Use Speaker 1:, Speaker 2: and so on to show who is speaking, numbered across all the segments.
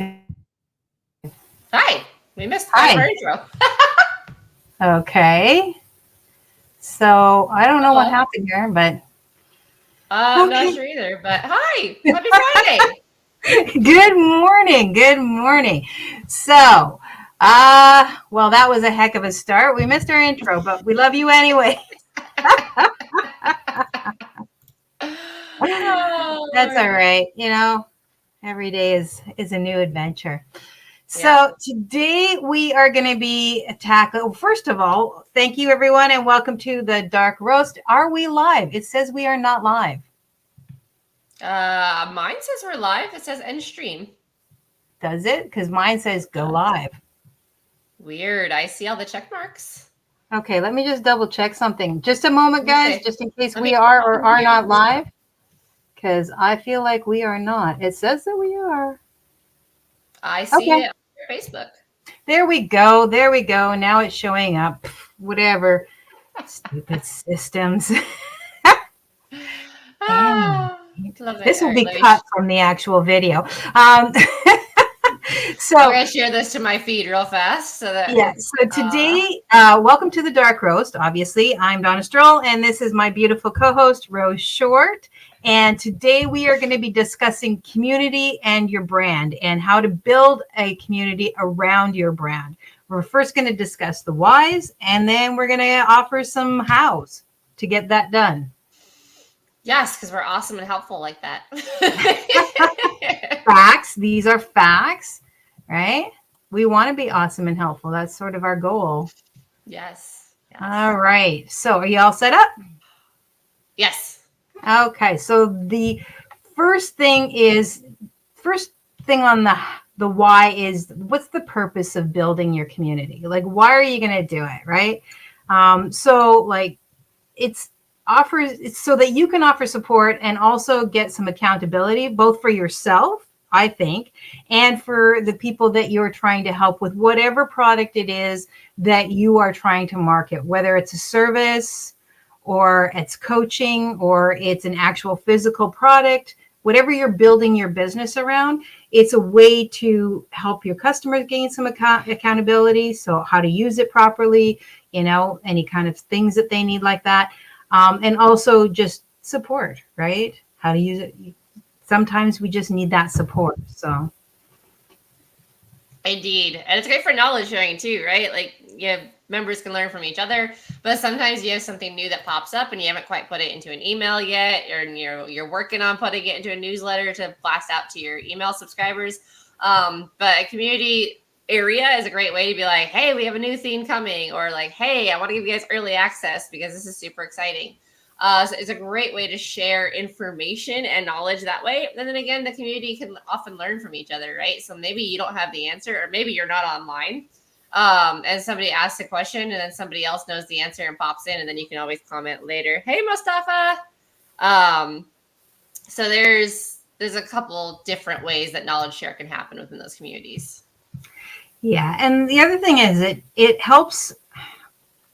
Speaker 1: Okay.
Speaker 2: Hi. We missed part of our intro.
Speaker 1: Okay. So I don't know what happened here, but
Speaker 2: I'm not sure either. But hi. Happy Friday.
Speaker 1: Good morning. Good morning. So, well, that was a heck of a start. We missed our intro, but we love you anyway. That's all right. You know, every day is a new adventure. So today we are going to be tackling, first of all, thank you everyone and welcome to the Dark Roast. Are we live? It says we are not live.
Speaker 2: Mine says we're live. It says end stream.
Speaker 1: Does it? Because mine says go live.
Speaker 2: Weird. I see all the check marks.
Speaker 1: Okay, let me just double check something. Just a moment, guys, just in case we are or are not live. Because I feel like we are not. It says that we are.
Speaker 2: I see it on your Facebook.
Speaker 1: There we go. There we go. Now it's showing up. Whatever. Stupid systems. This will be cut from the actual video. So
Speaker 2: I'm going to share this to my feed real fast. So
Speaker 1: today, welcome to the Dark Roast. Obviously, I'm Dawna Stroll, and this is my beautiful co-host, Rose Short. And today we are going to be discussing community and your brand and how to build a community around your brand. We're first going to discuss the whys, and then we're going to offer some hows to get that done.
Speaker 2: Yes, because we're awesome and helpful like that.
Speaker 1: Facts. These are facts, right? We want to be awesome and helpful. That's sort of our goal.
Speaker 2: Yes.
Speaker 1: All right. So are you all set up?
Speaker 2: Yes.
Speaker 1: Okay. So the first thing on the why is, what's the purpose of building your community? Like, why are you going to do it? Right. So like it's so that you can offer support and also get some accountability, both for yourself, I think, and for the people that you're trying to help with whatever product it is that you are trying to market, whether it's a service or it's coaching or it's an actual physical product, whatever you're building your business around, it's a way to help your customers gain some accountability. So how to use it properly, any kind of things that they need like that. And also just support, right? How to use it. Sometimes we just need that support. So.
Speaker 2: Indeed. And it's great for knowledge sharing too, right? Like members can learn from each other, but sometimes you have something new that pops up and you haven't quite put it into an email yet, or you're working on putting it into a newsletter to blast out to your email subscribers. But a community area is a great way to be like, hey, we have a new theme coming, or like, hey, I want to give you guys early access because this is super exciting. So it's a great way to share information and knowledge that way. And then again, the community can often learn from each other, right? So maybe you don't have the answer, or maybe you're not online, and somebody asks a question and then somebody else knows the answer and pops in, and then you can always comment later, hey, Mustafa. So there's a couple different ways that knowledge share can happen within those communities.
Speaker 1: Yeah. And the other thing is it helps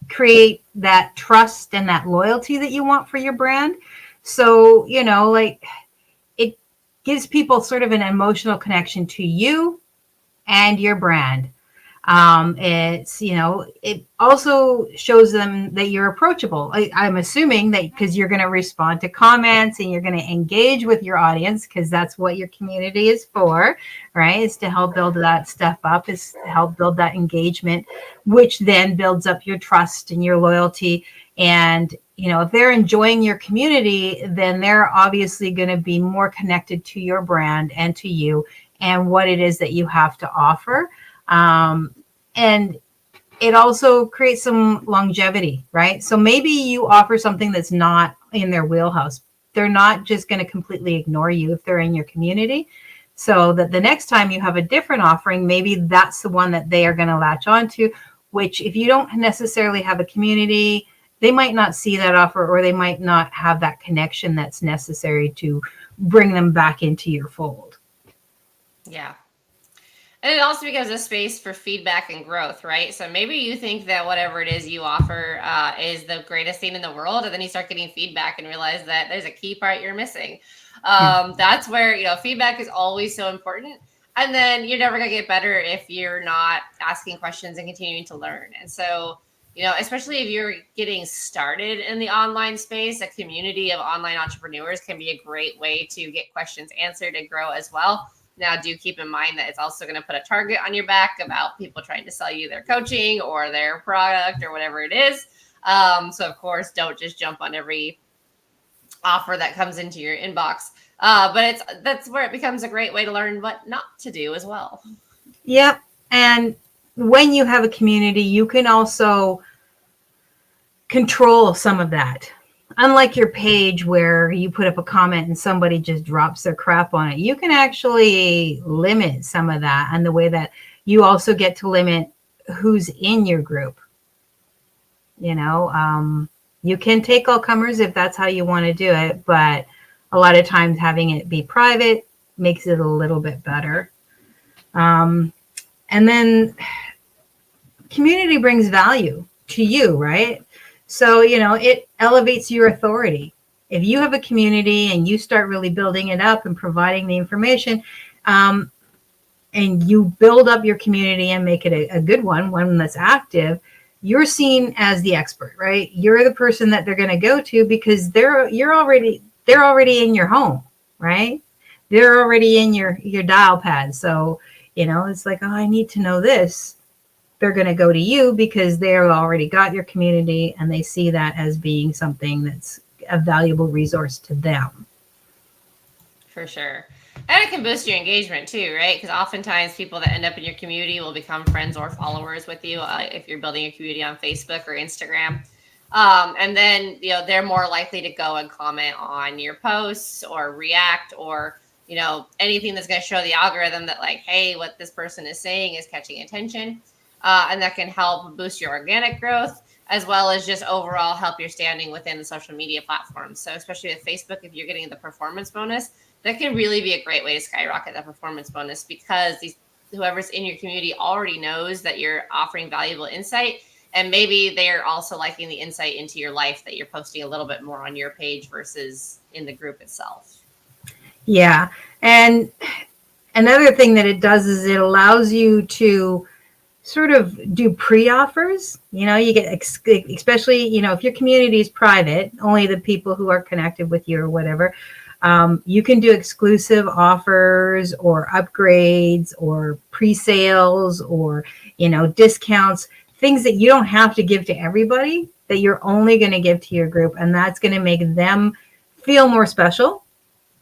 Speaker 1: create that trust and that loyalty that you want for your brand. So, like it gives people sort of an emotional connection to you and your brand. It also shows them that you're approachable. I'm assuming that because you're going to respond to comments and you're going to engage with your audience, because that's what your community is for, right? Is to help build that stuff up, is to help build that engagement, which then builds up your trust and your loyalty. And, if they're enjoying your community, then they're obviously going to be more connected to your brand and to you and what it is that you have to offer. And it also creates some longevity, right? So maybe you offer something that's not in their wheelhouse. They're not just going to completely ignore you if they're in your community. So that the next time you have a different offering, maybe that's the one that they are going to latch onto, which if you don't necessarily have a community, they might not see that offer, or they might not have that connection that's necessary to bring them back into your fold.
Speaker 2: Yeah. And it also becomes a space for feedback and growth, right? So maybe you think that whatever it is you offer is the greatest thing in the world, and then you start getting feedback and realize that there's a key part you're missing. That's where, feedback is always so important. And then you're never going to get better if you're not asking questions and continuing to learn. And so, especially if you're getting started in the online space, a community of online entrepreneurs can be a great way to get questions answered and grow as well. Now, do keep in mind that it's also going to put a target on your back about people trying to sell you their coaching or their product or whatever it is. So, of course, don't just jump on every offer that comes into your inbox. But that's where it becomes a great way to learn what not to do as well.
Speaker 1: Yep. And when you have a community, you can also control some of that. Unlike your page where you put up a comment and somebody just drops their crap on it, you can actually limit some of that. And the way that you also get to limit who's in your group. You can take all comers if that's how you want to do it, but a lot of times having it be private makes it a little bit better. And then community brings value to you, right? So, it elevates your authority. If you have a community and you start really building it up and providing the information, and you build up your community and make it a good one that's active, you're seen as the expert, right? You're the person that they're going to go to because they're already in your home, right? They're already in your dial pad. So, it's like, oh, I need to know this. They're going to go to you because they've already got your community and they see that as being something that's a valuable resource to them.
Speaker 2: For sure. And it can boost your engagement too, right? Because oftentimes people that end up in your community will become friends or followers with you if you're building a community on Facebook or Instagram. And then, they're more likely to go and comment on your posts or react or, anything that's going to show the algorithm that like, hey, what this person is saying is catching attention. And that can help boost your organic growth as well as just overall help your standing within the social media platforms. So especially with Facebook, if you're getting the performance bonus, that can really be a great way to skyrocket that performance bonus because whoever's in your community already knows that you're offering valuable insight. And maybe they're also liking the insight into your life that you're posting a little bit more on your page versus in the group itself.
Speaker 1: Yeah. And another thing that it does is it allows you to sort of do pre-offers. You get, especially, if your community is private, only the people who are connected with you or whatever, you can do exclusive offers or upgrades or pre-sales or, discounts, things that you don't have to give to everybody that you're only going to give to your group. And that's going to make them feel more special,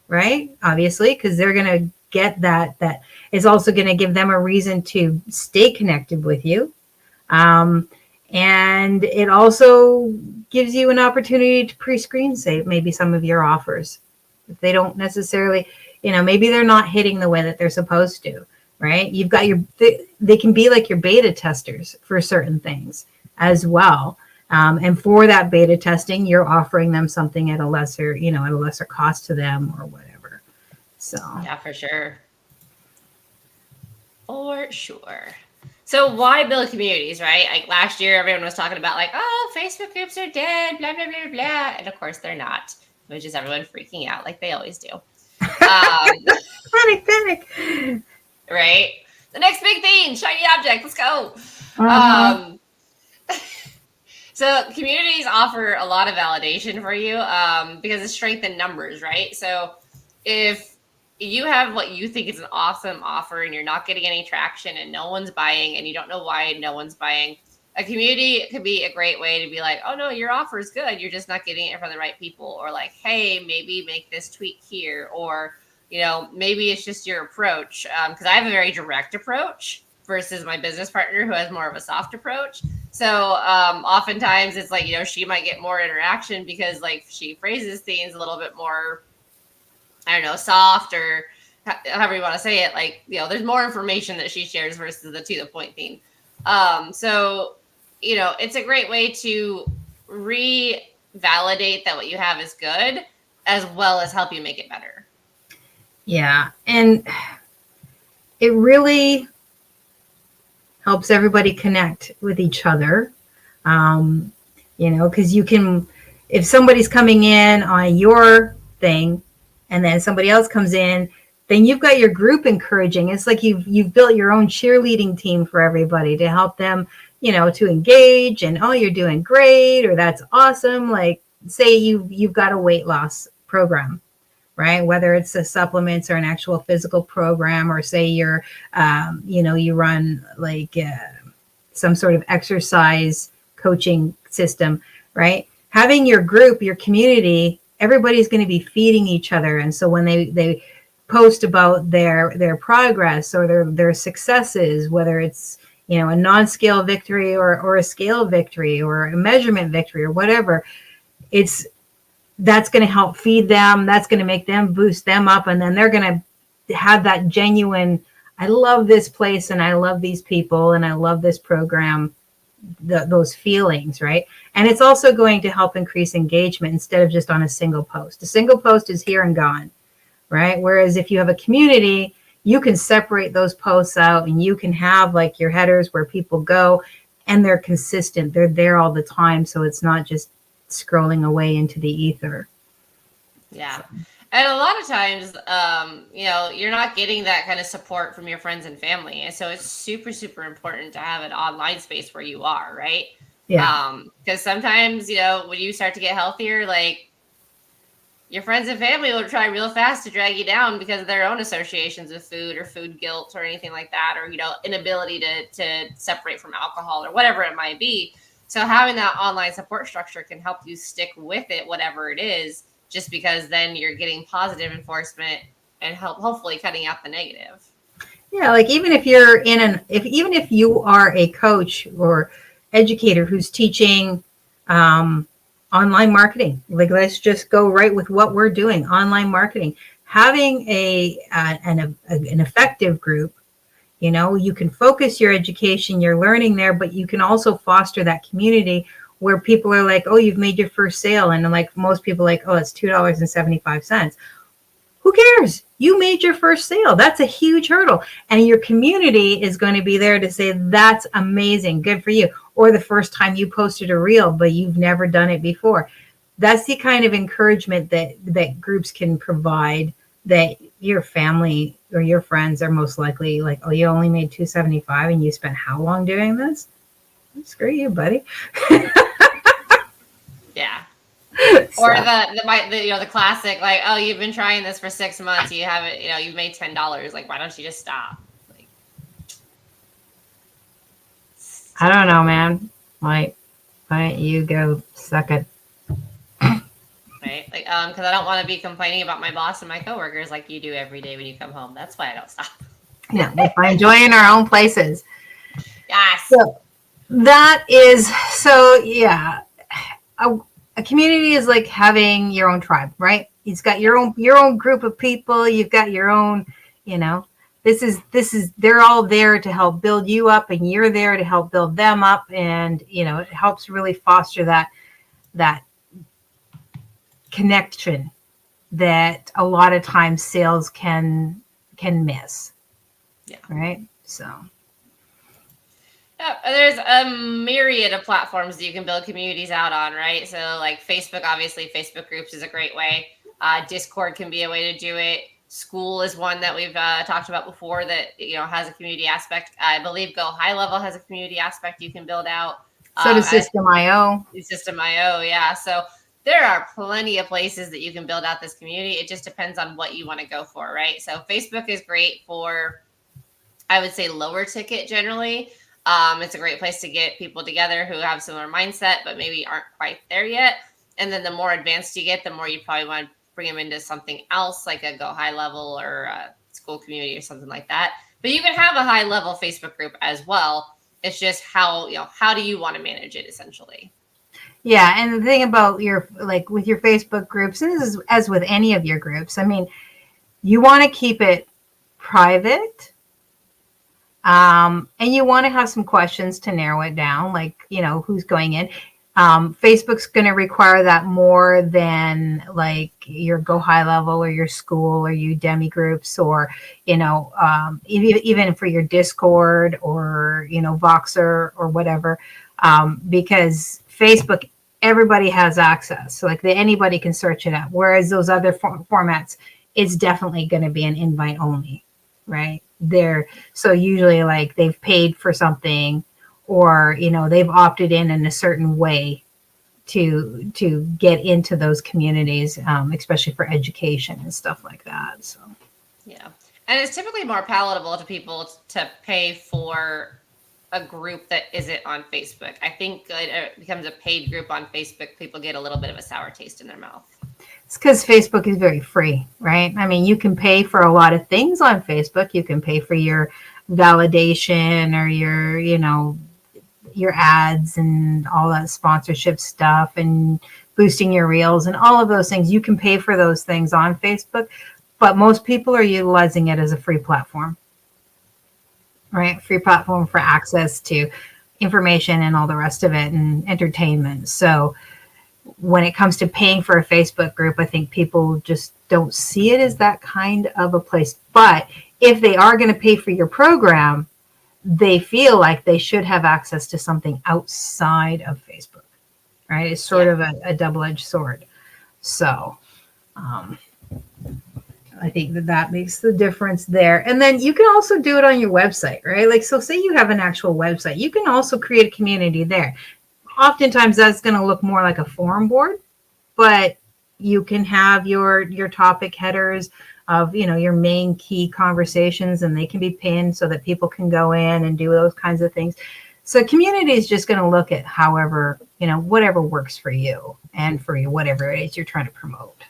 Speaker 1: right? Obviously, because they're going to get that is also going to give them a reason to stay connected with you. And it also gives you an opportunity to pre-screen save maybe some of your offers. If they don't necessarily, maybe they're not hitting the way that they're supposed to, right? You've got they can be like your beta testers for certain things as well. And for that beta testing, you're offering them something at a lesser cost to them or whatever. So
Speaker 2: yeah, for sure. For sure. So why build communities, right? Like last year, everyone was talking about like, oh, Facebook groups are dead, blah, blah, blah, blah. And of course they're not, which is everyone freaking out like they always do.
Speaker 1: Panic.
Speaker 2: Right? The next big thing, shiny object, let's go. So communities offer a lot of validation for you because it's strength in numbers, right? So if you have what you think is an awesome offer and you're not getting any traction and no one's buying and you don't know why no one's buying, a community could be a great way to be like, oh no, your offer is good. You're just not getting it from the right people. Or like, hey, maybe make this tweak here. Or, maybe it's just your approach. Because I have a very direct approach versus my business partner who has more of a soft approach. So oftentimes it's like, she might get more interaction because like she phrases things a little bit more, I don't know, soft or however you want to say it. Like, there's more information that she shares versus the to the point thing. So, it's a great way to revalidate that what you have is good as well as help you make it better.
Speaker 1: Yeah. And it really helps everybody connect with each other. Because you can, if somebody's coming in on your thing and then somebody else comes in, then you've got your group encouraging. It's like you've built your own cheerleading team for everybody to help them, to engage, and, oh, you're doing great, or that's awesome. Like, say you've got a weight loss program, right? Whether it's a supplements or an actual physical program, or say you're, you run like some sort of exercise coaching system, right? Having your group, your community, everybody's going to be feeding each other. And so when they post about their progress or their successes, whether it's, a non-scale victory or a scale victory or a measurement victory or whatever, that's going to help feed them. That's going to make them boost them up. And then they're going to have that genuine, I love this place and I love these people and I love this program, those feelings, right? And it's also going to help increase engagement instead of just on a single post. A single post is here and gone, right? Whereas if you have a community, you can separate those posts out and you can have like your headers where people go and they're consistent. They're there all the time. So it's not just scrolling away into the ether.
Speaker 2: Yeah. And a lot of times, you're not getting that kind of support from your friends and family. And so it's super, super important to have an online space where you are, right?
Speaker 1: Yeah.
Speaker 2: Because sometimes, when you start to get healthier, like your friends and family will try real fast to drag you down because of their own associations with food or food guilt or anything like that, or, inability to separate from alcohol or whatever it might be. So having that online support structure can help you stick with it, whatever it is, just because then you're getting positive enforcement and hopefully cutting out the negative.
Speaker 1: Yeah, like even if you're even if you are a coach or educator who's teaching online marketing, like let's just go right with what we're doing, online marketing, having an effective group, you can focus your education, your learning there, but you can also foster that community where people are like, oh, you've made your first sale. And like most people like, oh, it's $2.75. Who cares? You made your first sale. That's a huge hurdle. And your community is going to be there to say, that's amazing. Good for you. Or the first time you posted a reel, but you've never done it before. That's the kind of encouragement that groups can provide, that your family or your friends are most likely like, oh, you only made $2.75 and you spent how long doing this? Screw you, buddy.
Speaker 2: Yeah.
Speaker 1: So.
Speaker 2: Or the classic, like, oh, you've been trying this for 6 months, you haven't, you've made $10. Like, why don't you just stop? Like,
Speaker 1: I don't know, man. Like, why don't you go suck it?
Speaker 2: Right? Like, because I don't want to be complaining about my boss and my coworkers like you do every day when you come home. That's why I don't stop.
Speaker 1: Yeah, we find joy in our own places.
Speaker 2: Yes.
Speaker 1: So that is yeah. A community is like having your own tribe, right? It's got your own group of people. You've got your own, this is they're all there to help build you up, and you're there to help build them up, and it helps really foster that connection that a lot of times sales can miss.
Speaker 2: Yeah.
Speaker 1: Right. So.
Speaker 2: Yeah, there's a myriad of platforms that you can build communities out on, right? So like Facebook, obviously Facebook groups is a great way. Discord can be a way to do it. School is one that we've talked about before that, has a community aspect. I believe Go High Level has a community aspect you can build out.
Speaker 1: So does System.io.
Speaker 2: System.io, yeah. So there are plenty of places that you can build out this community. It just depends on what you want to go for, right? So Facebook is great for, I would say, lower ticket generally. It's a great place to get people together who have similar mindset, but maybe aren't quite there yet. And then the more advanced you get, the more you probably want to bring them into something else, like a Go High Level or a school community or something like that. But you can have a high level Facebook group as well. It's just how do you want to manage it essentially?
Speaker 1: Yeah. And the thing about with your Facebook groups, and this is as with any of your groups, I mean, you want to keep it private. And you want to have some questions to narrow it down, like, who's going in. Facebook's going to require that more than like your Go High Level or your school or Udemy groups, or, even for your Discord or, Voxer or whatever, because Facebook, everybody has access. So like anybody can search it up. Whereas those other formats, it's definitely going to be an invite only, right? So usually like they've paid for something, or, they've opted in a certain way to get into those communities, especially for education and stuff like that. So,
Speaker 2: yeah. And it's typically more palatable to people to pay for a group that isn't on Facebook. I think it becomes a paid group on Facebook, people get a little bit of a sour taste in their mouth.
Speaker 1: It's because Facebook is very free, right? I mean, you can pay for a lot of things on Facebook. You can pay for your validation or your ads and all that sponsorship stuff and boosting your reels and all of those things. You can pay for those things on Facebook, but most people are utilizing it as a free platform, right? Free platform for access to information and all the rest of it and entertainment. So when it comes to paying for a Facebook group, I think people just don't see it as that kind of a place. But if they are going to pay for your program, they feel like they should have access to something outside of Facebook, right? It's sort of a double-edged sword. So I think that makes the difference there. And then you can also do it on your website, right? Like, so say you have an actual website, you can also create a community there. Oftentimes that's going to look more like a forum board, but you can have your topic headers of, your main key conversations, and they can be pinned so that people can go in and do those kinds of things. So community is just going to look at however, whatever works for you and for you, whatever it is you're trying to promote.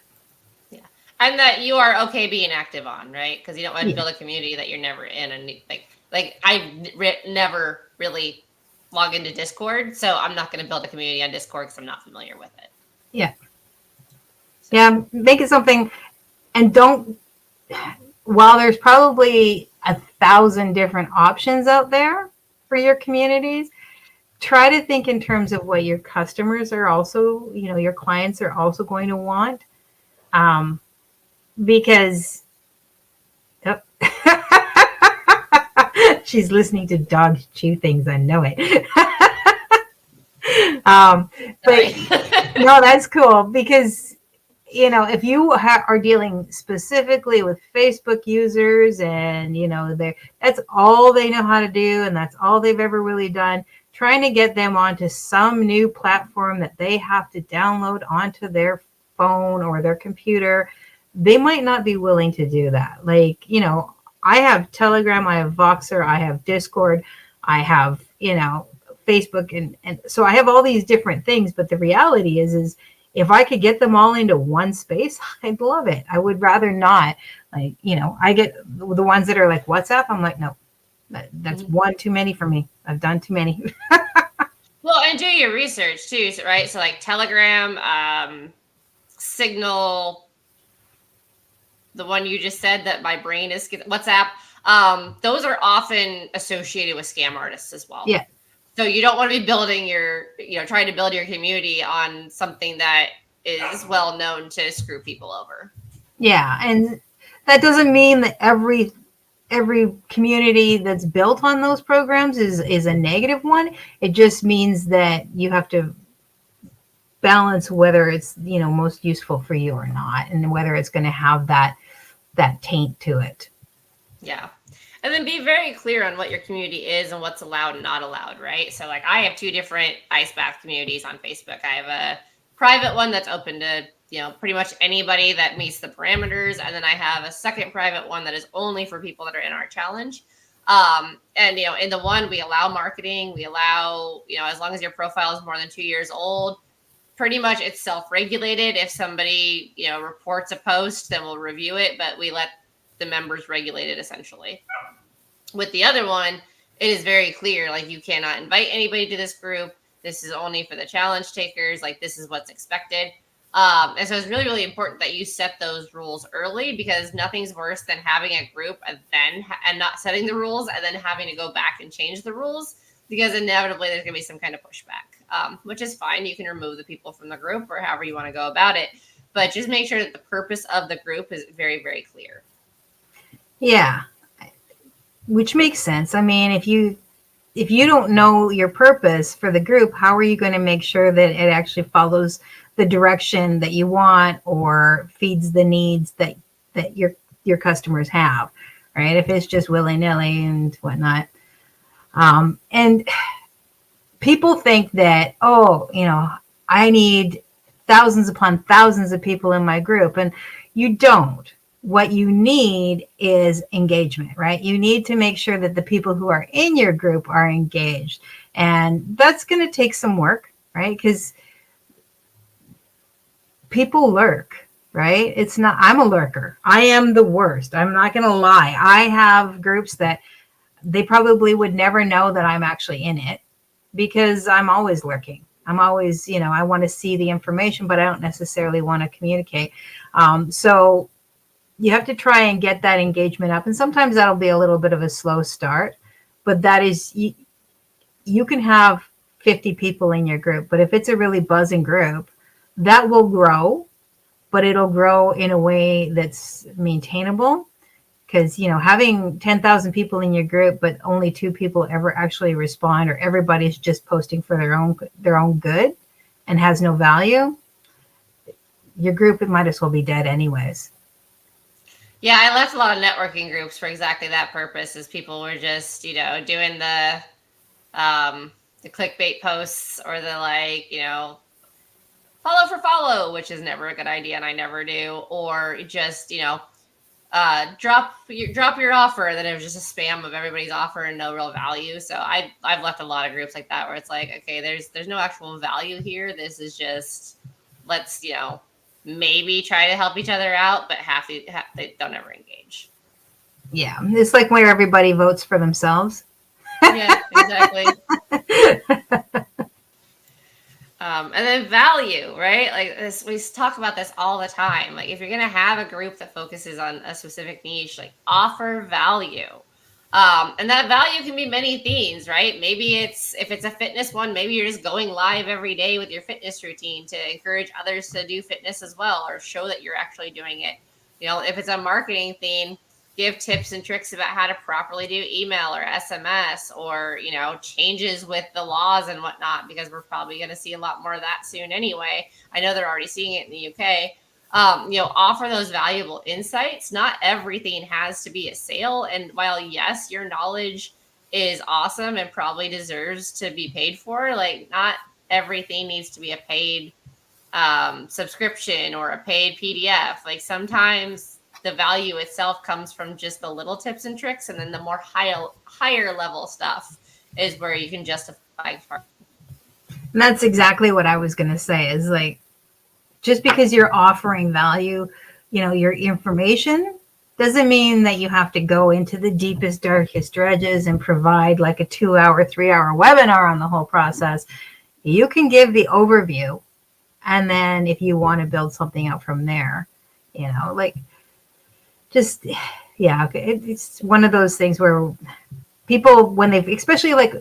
Speaker 2: Yeah. And that you are okay being active on, right? Because you don't want to build a community that you're never in. And like I never really log into Discord, so I'm not going to build a community on Discord because I'm not familiar with it.
Speaker 1: Yeah. Yeah, make it something, and while there's probably 1,000 different options out there for your communities, try to think in terms of what your customers are also, your clients are also going to want. Because she's listening to dogs chew things. I know it. But no, that's cool because, if you are dealing specifically with Facebook users and, that's all they know how to do and that's all they've ever really done, trying to get them onto some new platform that they have to download onto their phone or their computer, they might not be willing to do that. Like, I have Telegram, I have Voxer, I have Discord, I have, Facebook. And so I have all these different things. But the reality is if I could get them all into one space, I'd love it. I would rather not. Like, I get the ones that are like WhatsApp. I'm like, no, that's one too many for me. I've done too many.
Speaker 2: Well, and do your research too, right? So like Telegram, Signal, the one you just said that my brain is WhatsApp. Those are often associated with scam artists as well.
Speaker 1: Yeah.
Speaker 2: So you don't want to be building trying to build your community on something that is well known to screw people over. Yeah.
Speaker 1: And that doesn't mean that every community that's built on those programs is a negative one. It just means that you have to balance whether it's, most useful for you or not, and whether it's going to have that taint to it.
Speaker 2: Yeah. And then be very clear on what your community is and what's allowed and not allowed, right? So like I have 2 different ice bath communities on Facebook. I have a private one that's open to, pretty much anybody that meets the parameters. And then I have a second private one that is only for people that are in our challenge. And, in the one we allow marketing, we allow, as long as your profile is more than 2 years old, pretty much it's self-regulated. If somebody, reports a post, then we'll review it, but we let the members regulate it essentially. With the other one, it is very clear, like you cannot invite anybody to this group. This is only for the challenge takers. Like this is what's expected. And so it's really, really important that you set those rules early, because nothing's worse than having a group and not setting the rules and then having to go back and change the rules, because inevitably there's going to be some kind of pushback, which is fine. You can remove the people from the group or however you want to go about it, but just make sure that the purpose of the group is very, very clear.
Speaker 1: Yeah, which makes sense. I mean, if you don't know your purpose for the group, how are you going to make sure that it actually follows the direction that you want or feeds the needs that that your customers have, right? If it's just willy-nilly and whatnot. And people think that, oh, I need thousands upon thousands of people in my group, and you don't. What you need is engagement, right? You need to make sure that the people who are in your group are engaged. And that's going to take some work, right? Because people lurk, right? I'm a lurker. I am the worst. I'm not going to lie. I have groups that they probably would never know that I'm actually in it because I'm always lurking. I'm always, I want to see the information, but I don't necessarily want to communicate. So you have to try and get that engagement up. And sometimes that'll be a little bit of a slow start, but that is, you can have 50 people in your group, but if it's a really buzzing group, that will grow, but it'll grow in a way that's maintainable. Because, having 10,000 people in your group, but only 2 people ever actually respond, or everybody's just posting for their own good and has no value, your group, it might as well be dead anyways.
Speaker 2: Yeah, I left a lot of networking groups for exactly that purpose, as people were just, doing the clickbait posts or the follow for follow, which is never a good idea and I never do, or just, drop your offer, then it was just a spam of everybody's offer and no real value. So I've left a lot of groups like that where it's like, okay, there's no actual value here. This is just, let's, maybe try to help each other out, but they don't ever engage.
Speaker 1: Yeah, it's like where everybody votes for themselves.
Speaker 2: Yeah, exactly. And then value, right? Like this, we talk about this all the time. Like if you're going to have a group that focuses on a specific niche, like offer value. And that value can be many things, right? Maybe if it's a fitness one, maybe you're just going live every day with your fitness routine to encourage others to do fitness as well, or show that you're actually doing it. If it's a marketing thing, give tips and tricks about how to properly do email or SMS, or, changes with the laws and whatnot, because we're probably going to see a lot more of that soon anyway. I know they're already seeing it in the UK. Offer those valuable insights. Not everything has to be a sale. And while, yes, your knowledge is awesome and probably deserves to be paid for, like not everything needs to be a paid subscription or a paid PDF. Like sometimes the value itself comes from just the little tips and tricks. And then the more higher level stuff is where you can justify.
Speaker 1: And that's exactly what I was going to say, is like, just because you're offering value, your information, doesn't mean that you have to go into the deepest, darkest dredges and provide like a 2-hour, 3-hour webinar on the whole process. You can give the overview. And then if you want to build something out from there, it's one of those things where people, when especially like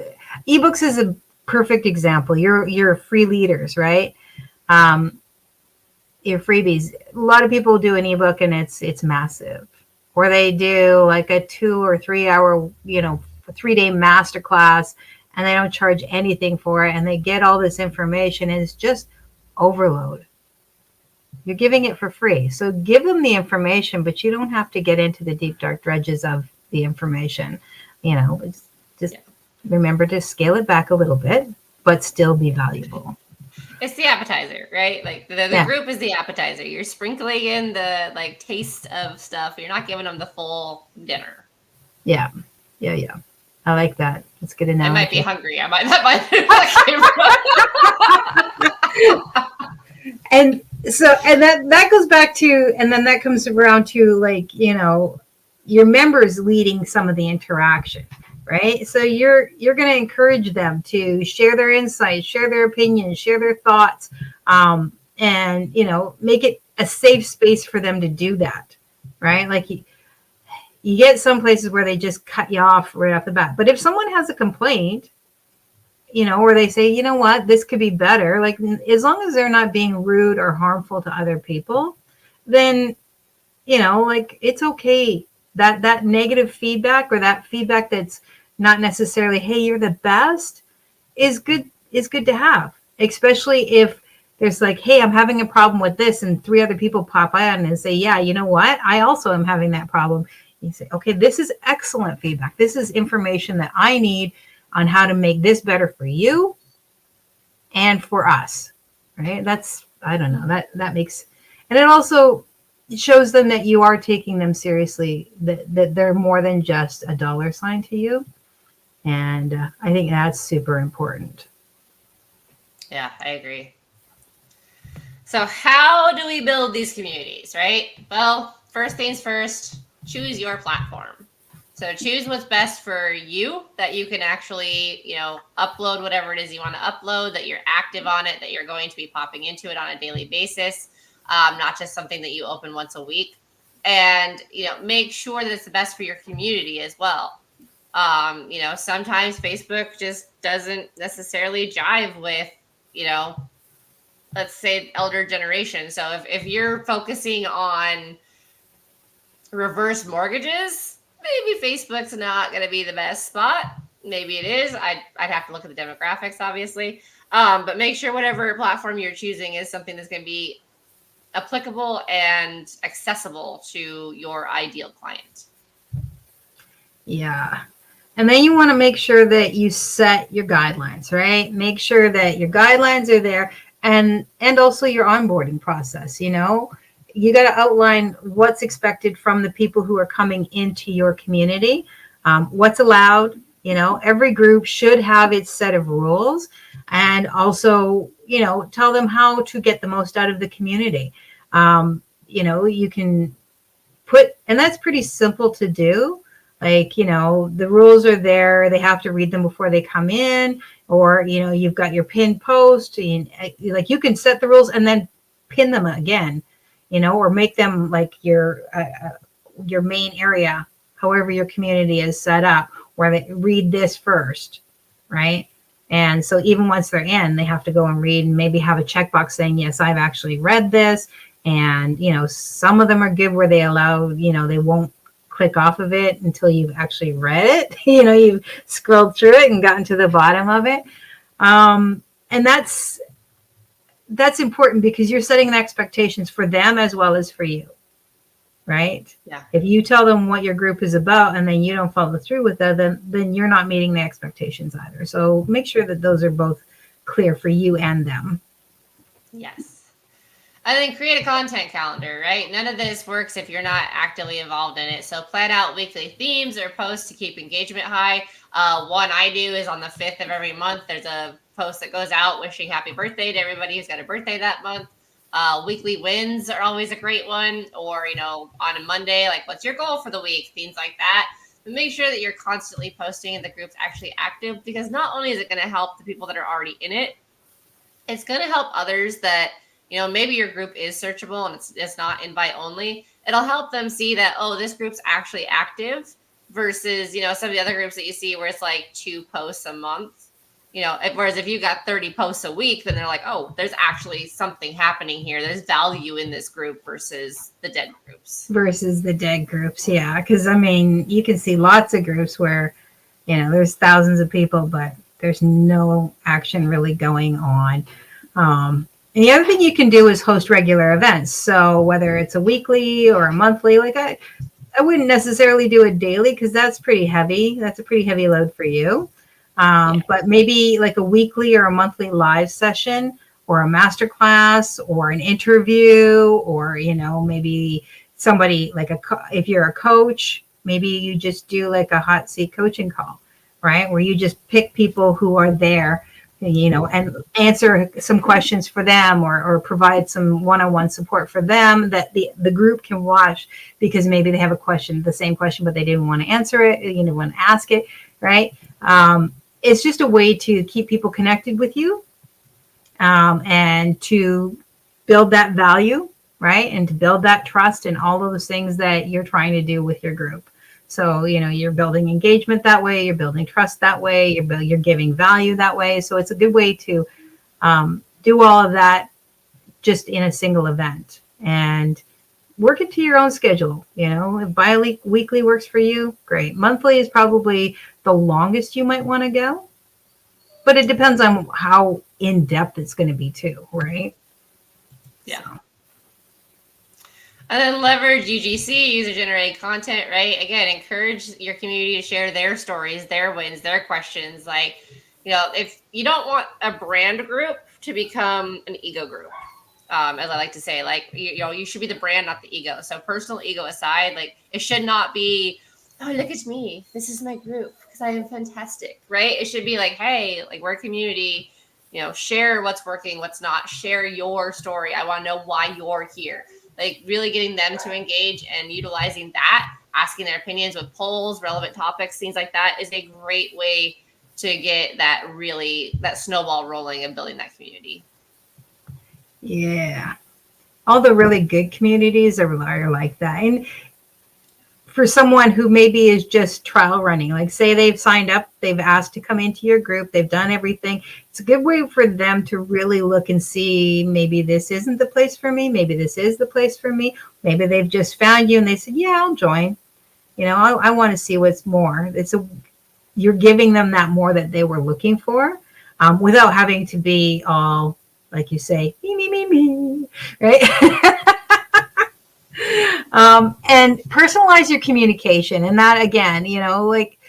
Speaker 1: ebooks is a perfect example. You're free leaders, right? Your freebies. A lot of people do an ebook and it's massive, or they do like a 2 or 3 hour, 3-day masterclass, and they don't charge anything for it, and they get all this information, and it's just overload. You're giving it for free, so give them the information, but you don't have to get into the deep dark dredges of the information. Remember to scale it back a little bit, but still be valuable.
Speaker 2: It's the appetizer, right? Like the group is the appetizer. You're sprinkling in the taste of stuff. You're not giving them the full dinner.
Speaker 1: Yeah. I like that. That's good enough.
Speaker 2: I might be hungry.
Speaker 1: And so, and that goes back to, and then that comes around to your members leading some of the interaction. Right. So you're going to encourage them to share their insights, share their opinions, share their thoughts, and, make it a safe space for them to do that. Right. Like you get some places where they just cut you off right off the bat. But if someone has a complaint, or they say, what, this could be better. Like as long as they're not being rude or harmful to other people, then, it's okay. That negative feedback, or that feedback that's not necessarily, hey, you're the best, is good to have, especially if there's like, hey, I'm having a problem with this, and 3 other people pop on and say, yeah, you know what? I also am having that problem. You say, okay, this is excellent feedback. This is information that I need on how to make this better for you and for us, right? That's, I don't know, that makes, and it also shows them that you are taking them seriously, that they're more than just a dollar sign to you. And I think that's super important.
Speaker 2: Yeah, I agree. So how do we build these communities, right? Well, first things first, choose your platform. So choose what's best for you, that you can actually, upload whatever it is you want to upload, that you're active on it, that you're going to be popping into it on a daily basis, not just something that you open once a week. And, make sure that it's the best for your community as well. Sometimes Facebook just doesn't necessarily jive with, let's say elder generation. So if you're focusing on reverse mortgages, maybe Facebook's not going to be the best spot. Maybe it is. I'd have to look at the demographics, obviously. But make sure whatever platform you're choosing is something that's going to be applicable and accessible to your ideal client.
Speaker 1: Yeah. And then you want to make sure that you set your guidelines, right? Make sure that your guidelines are there, and also your onboarding process. You got to outline what's expected from the people who are coming into your community, what's allowed. Every group should have its set of rules, and also, tell them how to get the most out of the community. You can put, and that's pretty simple to do. Like, the rules are there. They have to read them before they come in, or, you've got your pinned post, and like you can set the rules and then pin them again, or make them like your main area, however your community is set up, where they read this first, right? And so even once they're in, they have to go and read and maybe have a checkbox saying, yes, I've actually read this. And, some of them are good where they allow, they won't click off of it until you've actually read it. You've scrolled through it and gotten to the bottom of it. And that's important because you're setting the expectations for them as well as for you, right?
Speaker 2: Yeah.
Speaker 1: If you tell them what your group is about and then you don't follow through with that, then you're not meeting the expectations either. So make sure that those are both clear for you and them.
Speaker 2: Yes. And then create a content calendar, right? None of this works if you're not actively involved in it. So plan out weekly themes or posts to keep engagement high. One I do is on the 5th of every month. There's a post that goes out wishing happy birthday to everybody who's got a birthday that month. Weekly wins are always a great one. Or, on a Monday, like, what's your goal for the week? Things like that. But make sure that you're constantly posting and the group's actually active, because not only is it going to help the people that are already in it, it's going to help others that, maybe your group is searchable and it's not invite only. It'll help them see that, oh, this group's actually active versus, some of the other groups that you see where it's like 2 posts a month. Whereas if you got 30 posts a week, then they're like, oh, there's actually something happening here. There's value in this group versus the dead groups.
Speaker 1: Yeah. Because, you can see lots of groups where, there's thousands of people, but there's no action really going on. And the other thing you can do is host regular events. So whether it's a weekly or a monthly, like I wouldn't necessarily do it daily because that's pretty heavy. That's a pretty heavy load for you. But maybe like a weekly or a monthly live session or a masterclass or an interview, or, maybe somebody like if you're a coach, maybe you just do like a hot seat coaching call, right? Where you just pick people who are there, and answer some questions for them, or provide some one-on-one support for them that the group can watch, because maybe they have a question, the same question, but they didn't want to answer it, want to ask it, right? It's just a way to keep people connected with you, and to build that value, right? And to build that trust and all of those things that you're trying to do with your group. So, you're building engagement that way, you're building trust that way, you're giving value that way. So it's a good way to do all of that just in a single event, and work it to your own schedule. If bi-weekly works for you, great. Monthly is probably the longest you might want to go, but it depends on how in-depth it's going to be too, right?
Speaker 2: Yeah.
Speaker 1: So.
Speaker 2: And then leverage UGC, user-generated content, right? Again, encourage your community to share their stories, their wins, their questions. Like, if you don't want a brand group to become an ego group, as I like to say, like, you should be the brand, not the ego. So personal ego aside, like, it should not be, oh, look at me, this is my group because I am fantastic, right? It should be like, hey, like, we're a community, share what's working, what's not, share your story. I want to know why you're here. Like, really getting them to engage and utilizing that, asking their opinions with polls, relevant topics, things like that is a great way to get that snowball rolling and building that community.
Speaker 1: Yeah. All the really good communities are like that. And for someone who maybe is just trial running, like say they've signed up, they've asked to come into your group, they've done everything. It's a good way for them to really look and see, maybe this isn't the place for me. Maybe this is the place for me. Maybe they've just found you and they said, yeah, I'll join. I want to see what's more. You're giving them that more that they were looking for, without having to be all, like you say, me, right? And personalize your communication. And that, again, like,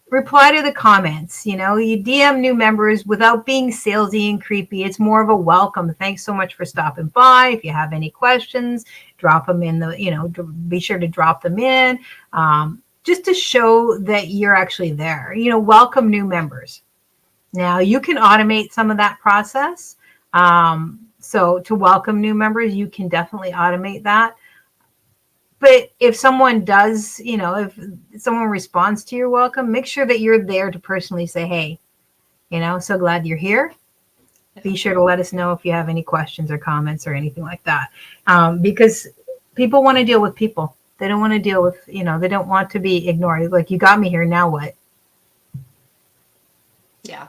Speaker 1: reply to the comments. You DM new members without being salesy and creepy. It's more of a welcome. Thanks so much for stopping by. If you have any questions, drop them in be sure to drop them in, just to show that you're actually there. Welcome new members. Now you can automate some of that process. So to welcome new members, you can definitely automate that. But if someone does, if someone responds to your welcome, make sure that you're there to personally say, hey, so glad you're here. Be sure to let us know if you have any questions or comments or anything like that. Because people want to deal with people. They don't want to deal with, they don't want to be ignored. Like, you got me here, now what?
Speaker 2: Yeah.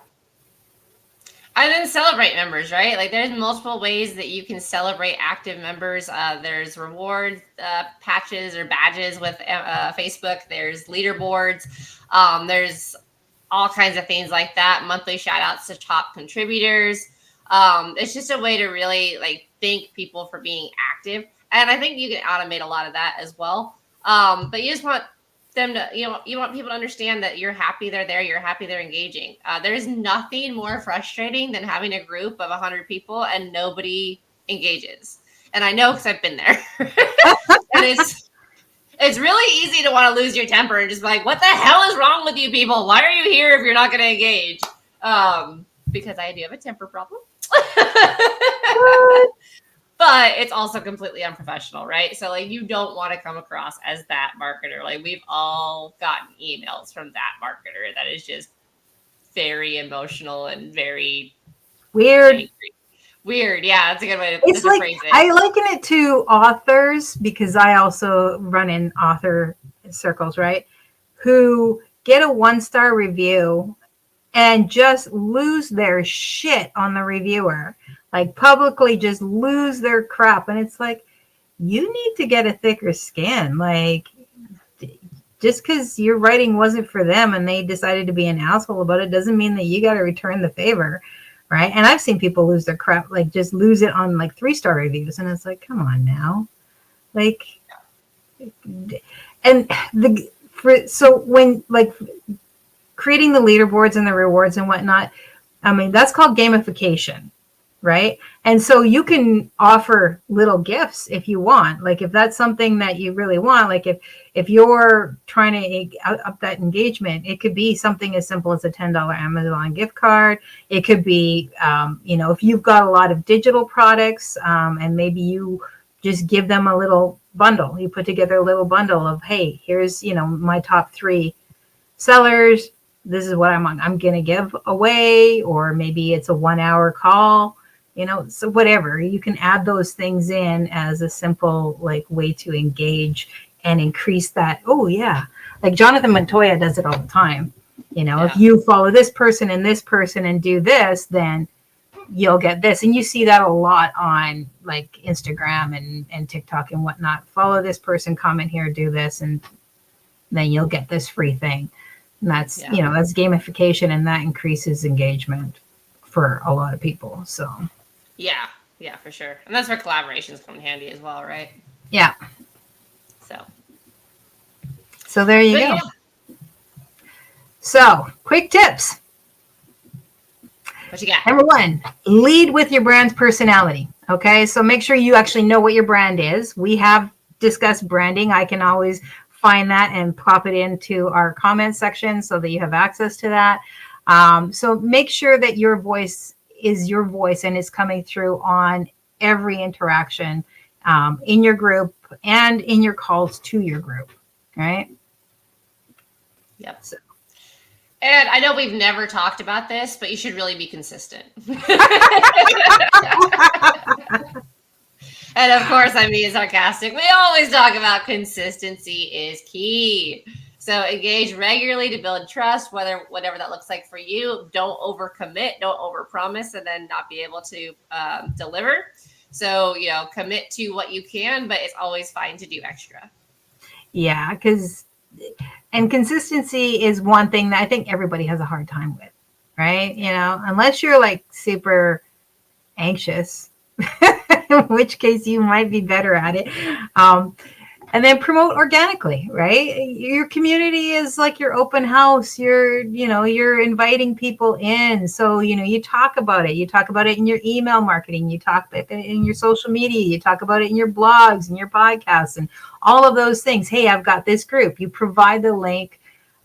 Speaker 2: And then celebrate members, right? Like, there's multiple ways that you can celebrate active members. There's reward patches or badges with Facebook. There's leaderboards. There's all kinds of things like that. Monthly shout outs to top contributors. It's just a way to really, like, thank people for being active. And I think you can automate a lot of that as well. But you just want them to, you want people to understand that you're happy they're there, you're happy they're engaging. There's nothing more frustrating than having a group of 100 people and nobody engages. And I know, because I've been there. And it's really easy to want to lose your temper and just be like, what the hell is wrong with you people? Why are you here if you're not going to engage? Because I do have a temper problem. But it's also completely unprofessional, right? So, like, you don't want to come across as that marketer. Like, we've all gotten emails from that marketer that is just very emotional and very
Speaker 1: weird.
Speaker 2: Angry. Weird. Yeah, that's a good way
Speaker 1: to
Speaker 2: phrase it.
Speaker 1: I liken it to authors, because I also run in author circles, right? Who get a 1-star review and just lose their shit on the reviewer. Like, publicly just lose their crap. And it's like, you need to get a thicker skin. Like, just because your writing wasn't for them and they decided to be an asshole about it doesn't mean that you got to return the favor, right? And I've seen people lose their crap, like, just lose it on, like, 3-star reviews. And it's like, come on now. Like, and so when, like, creating the leaderboards and the rewards and whatnot, I mean, that's called gamification. Right. And so you can offer little gifts if you want, like, if that's something that you really want, like if you're trying to up that engagement, it could be something as simple as a $10 Amazon gift card. It could be, if you've got a lot of digital products, and maybe you just give them a little bundle, you put together a little bundle of, hey, here's, my top 3 sellers. This is what I'm going to give away. Or maybe it's a 1-hour call. So whatever, you can add those things in as a simple, like, way to engage and increase that. Oh yeah. Like Jonathan Montoya does it all the time. If you follow this person and do this, then you'll get this. And you see that a lot on, like, Instagram and TikTok and whatnot. Follow this person, comment here, do this, and then you'll get this free thing. And that's, that's gamification, and that increases engagement for a lot of people. So
Speaker 2: yeah, Yeah, for sure. And that's where collaborations come in handy as well, right?
Speaker 1: Yeah.
Speaker 2: So
Speaker 1: there you
Speaker 2: but
Speaker 1: go.
Speaker 2: Yeah.
Speaker 1: So quick tips.
Speaker 2: What you got?
Speaker 1: Number 1, lead with your brand's personality. Okay, so make sure you actually know what your brand is. We have discussed branding. I can always find that and pop it into our comment section so that you have access to that. So make sure that your voice is your voice and is coming through on every interaction in your group and in your calls to your group. Right?
Speaker 2: Yep. And I know we've never talked about this, but you should really be consistent. And of course, I'm being sarcastic. We always talk about consistency is key. So engage regularly to build trust, whatever that looks like for you. Don't overcommit, don't overpromise, and then not be able to deliver. So, commit to what you can, but it's always fine to do extra.
Speaker 1: Yeah, and consistency is one thing that I think everybody has a hard time with, right? Unless you're like super anxious, in which case you might be better at it. And then promote organically, right? Your community is like your open house. You're inviting people in. So, you talk about it. You talk about it in your email marketing. You talk about it in your social media. You talk about it in your blogs and your podcasts and all of those things. Hey, I've got this group. You provide the link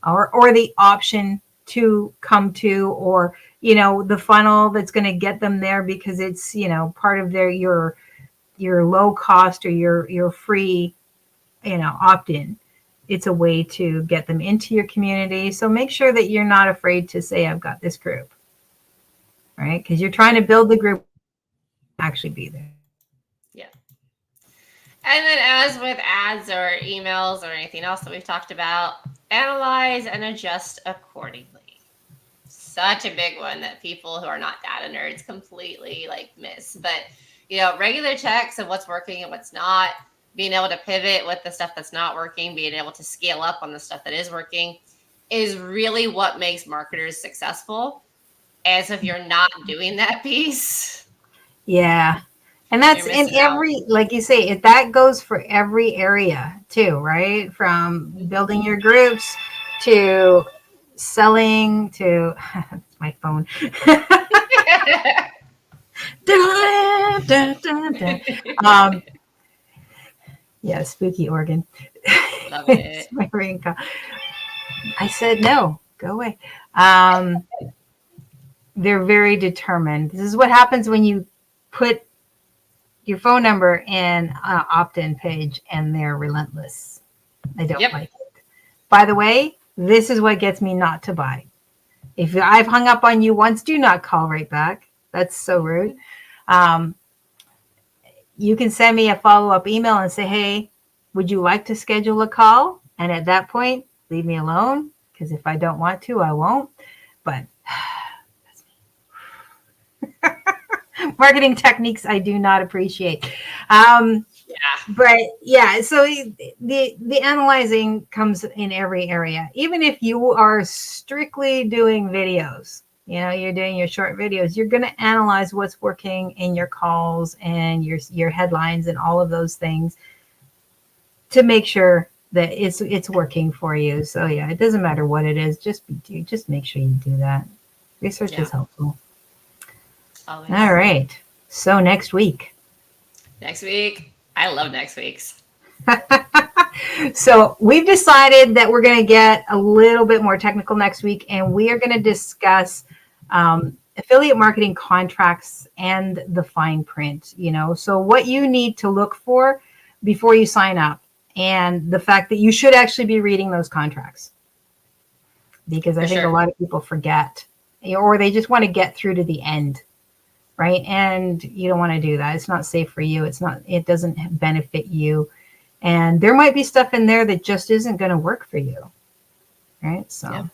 Speaker 1: or the option to come to, or, the funnel that's going to get them there because it's, part of your low cost or your free opt-in. It's a way to get them into your community. So make sure that you're not afraid to say, I've got this group, right? Because you're trying to build the group actually be there.
Speaker 2: Yeah. And then as with ads or emails or anything else that we've talked about, analyze and adjust accordingly. Such a big one that people who are not data nerds completely miss. But, regular checks of what's working and what's not, being able to pivot with the stuff that's not working, being able to scale up on the stuff that is working is really what makes marketers successful. And so if you're not doing that piece.
Speaker 1: Yeah. And that's in every, like you say, that goes for every area too, right? From building your groups to selling to my phone. Yeah, spooky organ.
Speaker 2: Love it.
Speaker 1: It's my ring call. I said no, go away. They're very determined. This is what happens when you put your phone number in an opt-in page and they're relentless. They don't like it. By the way, this is what gets me not to buy. If I've hung up on you once, do not call right back. That's so rude. You can send me a follow-up email and say, hey, would you like to schedule a call? And at that point, leave me alone, because if I don't want to, I won't. But that's me. Marketing techniques I do not appreciate. But yeah, so the analyzing comes in every area. Even if you are strictly doing videos, you're doing your short videos, you're going to analyze what's working in your calls and your headlines and all of those things to make sure that it's working for you. So yeah, it doesn't matter what it is. Just make sure you do that. Research is helpful. Always. All right. So next week.
Speaker 2: I love next week's.
Speaker 1: So we've decided that we're going to get a little bit more technical next week, and we are going to discuss affiliate marketing contracts and the fine print, so what you need to look for before you sign up, and the fact that you should actually be reading those contracts, because I think a lot of people forget, or they just want to get through to the end. Right. And you don't want to do that. It's not safe for you. It doesn't benefit you. And there might be stuff in there that just isn't going to work for you. Right. So.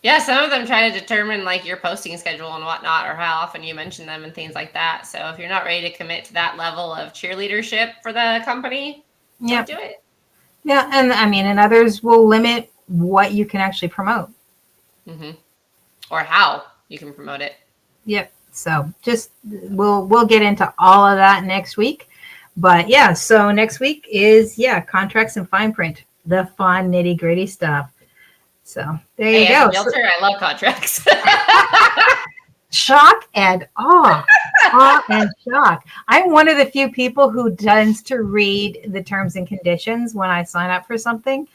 Speaker 2: Yeah. Some of them try to determine your posting schedule and whatnot, or how often you mention them and things like that. So if you're not ready to commit to that level of cheerleadership for the company, don't do it.
Speaker 1: Yeah. And others will limit what you can actually promote.
Speaker 2: Mm-hmm. Or how you can promote it.
Speaker 1: Yep. So just we'll get into all of that next week. But yeah, so next week is contracts and fine print, the fun nitty gritty stuff. So there you go.
Speaker 2: As a realtor, I love contracts.
Speaker 1: Shock and awe. Awe and shock. I'm one of the few people who tends to read the terms and conditions when I sign up for something.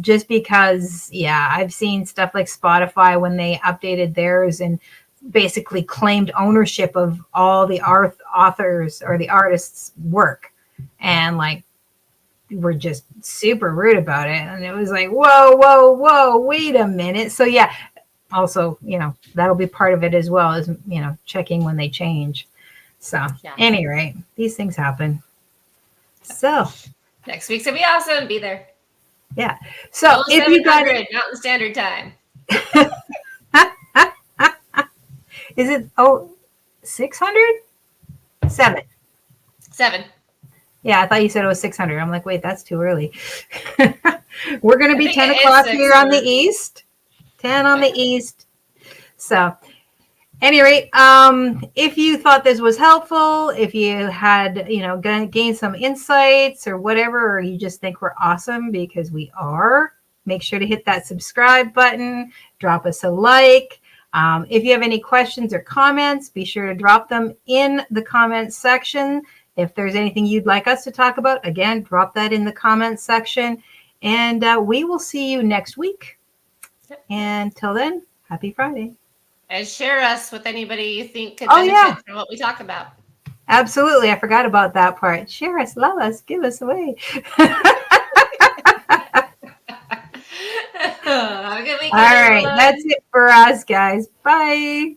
Speaker 1: Just because, I've seen stuff like Spotify when they updated theirs and basically claimed ownership of all the authors or the artists' work. And like, were just super rude about it. And it was like, whoa, wait a minute. So also, that'll be part of it as well as, checking when they change. So any rate, these things happen. So
Speaker 2: next week's gonna be awesome. Be there.
Speaker 1: Yeah. So if you got
Speaker 2: Mountain Standard Time.
Speaker 1: Is it 600? 7. Yeah, I thought you said it was 600. I'm like, wait, that's too early. We're going to be 10 o'clock here on the East. 10 on the East. So, any rate, if you thought this was helpful, if you had, gained some insights or whatever, or you just think we're awesome because we are, make sure to hit that subscribe button, drop us a like. If you have any questions or comments, be sure to drop them in the comments section. If there's anything you'd like us to talk about, again, drop that in the comments section. And we will see you next week. And till then, happy Friday.
Speaker 2: And share us with anybody you think could benefit from what we talk about.
Speaker 1: Absolutely. I forgot about that part. Share us, love us, give us away.
Speaker 2: Have a good weekend.
Speaker 1: All right. That's it for us, guys. Bye.